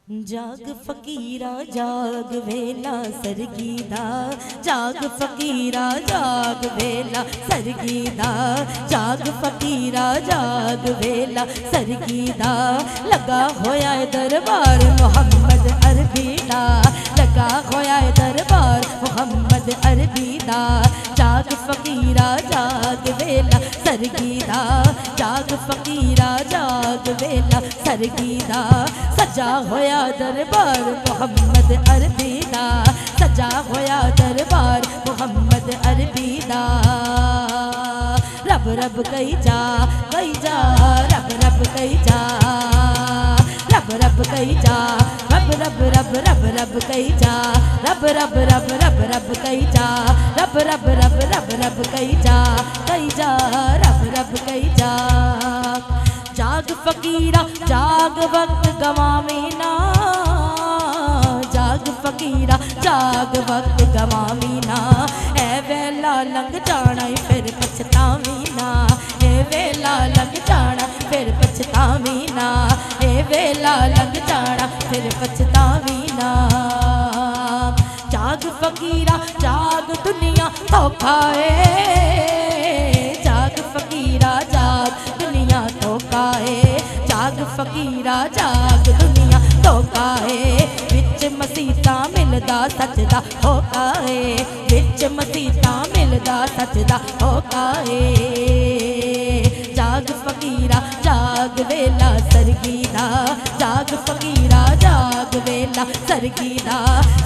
जाग फकीरा जाग वेला सरगीदा, जाग फकीरा जाग वेला सरगीदा, जाग फकीरा जाग वेला सरगीदा। लगा होया दरबार मोहम्मद अरबी दा, लगा होया दरबार मोहम्मद अरबी दा। जाग फकीरा जाग वेला सरगीदा, जाग फकीरा जाग वेला सरगीदा। सजा होया दरबार मोहम्मद अरबी दा, सजा होया दरबार मोहम्मद अरबी दा। रब रब कई जा रब रब कई जा, रब रब कई जा, रब रब रब रब रब कई जा, रब रब रब रब रब कई जा, रब रब रब रब रब कई जा, रब रब कई जा। जाग फकीरा जाग वक्त गवावे ना, जाग फकीरा जाग वक्त गवावी ना। ए वेला लंघ जाना फिर पछतावी ना, ए वेला लंघ जाना फिर पछतावी ना, ए वेला लंघ जाना फिर पछतावी ना। जाग फकीरा जाग दुनिया धोखा है, जाग फकीरा जाग दुनिया धोखा है, जाग फकीरा जाग दुनिया धोखा है। विच मसीता मिलदा सच दा होका है, विच मसीता मिलदा सच दा होका है। जाग फकीरा जाग वेला सरगीदा, जाग फकीरा जाग वेला सरगीदा।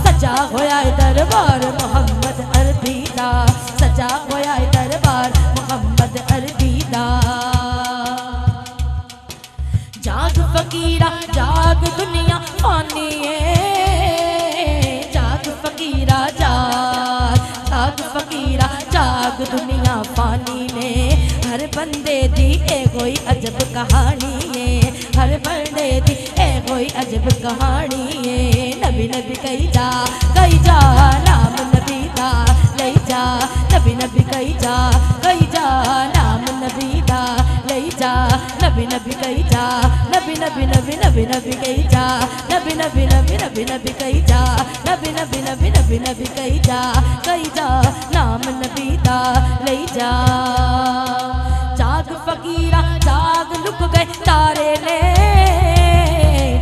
सजा होया दरबार मोहम्मद अरबी दा, सजा होया दरबार मोहम्मद अरबी दा। जाग फकीरा जाग दुनिया फानी है, जाग फकीरा जाग फकीरा जाग दुनिया फानी ने। हर बंदे दी ए कोई अजब कहानी है, हर बंदे दी ए कोई अजब कहानी है। नबी नबी कई जा नाम नबी दा लई जा, नबी नबी कई जा नाम नबी दा लई जा। नबी नबी कई जा, नबी नबी नबी नबी नबी कई जा, नबी नबी नबी नबी नबी कई जा, नबी नबी नबी नबी नबी कई जा नाम नबी दा लई जा। जाग फकीरा जाग लुक गए तारे ने,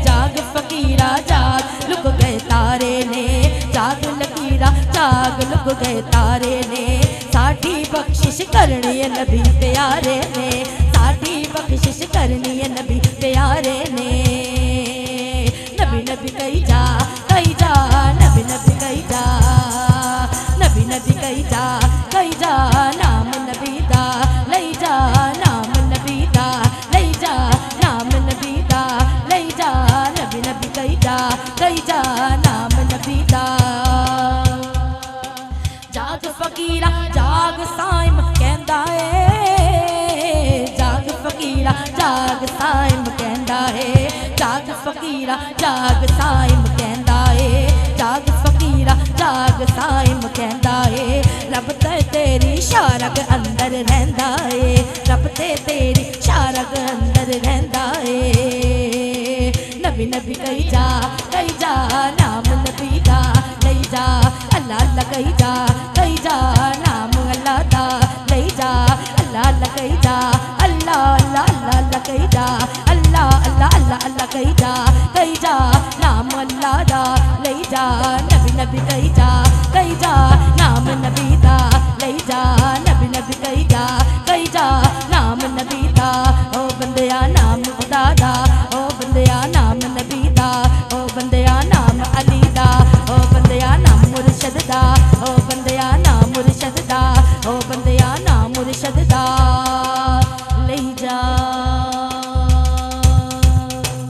जाग फकीरा जाग लुक गए तारे ने, जाग लकीरा जाग लुक गए तारे ने। साडी बख्शिश करनी है नबी प्यारे ने, साडी बख्शिश करनी है नबी प्यारे ने। नबी नबी कई जा नबी नबी कई जा, नबी नबी कई जा नाम नबी दा लई जा, नाम नबी दा लई जा, नाम नबी दा लई जा। नबी नबी कई जा नाम नबी दा। जाग फकीरा जाग साइम कहंदा है, जाग फकीरा जाग साइम कहंदा है, जाग फकीरा जाग साइम कहंदा है, जाग फकीरा जाग साइम कहंदा है। रब ते तेरी शारग अंदर रहंदा है, रब ते तेरी शारग अंदर रहंदा है। नबी नबी कई जा नाम नबी दा लई जा, अल्लाह अल्लाह कई जा नाम अल्लाह दा लई जा, अल्लाह अल्लाह कई जा, अल्लाह अल्लाह अल्लाह अल्लाह कई जा, अल्लाह अल्लाह अल्लाह अल्लाह कई जा नाम अल्लाह दा लई जा। नबी नबी कई जा नाम नबी दा लई जा, नबी नबी कई जा नाम नबी दा। ओ बंदिया नाम खुदा दा, ओ बंदिया नाम नबी दा, ओ बंदिया नाम अली दा, ओ बंदिया नाम मुर्शद दा, ओ बंदिया नाम मुर्शद दा, ओ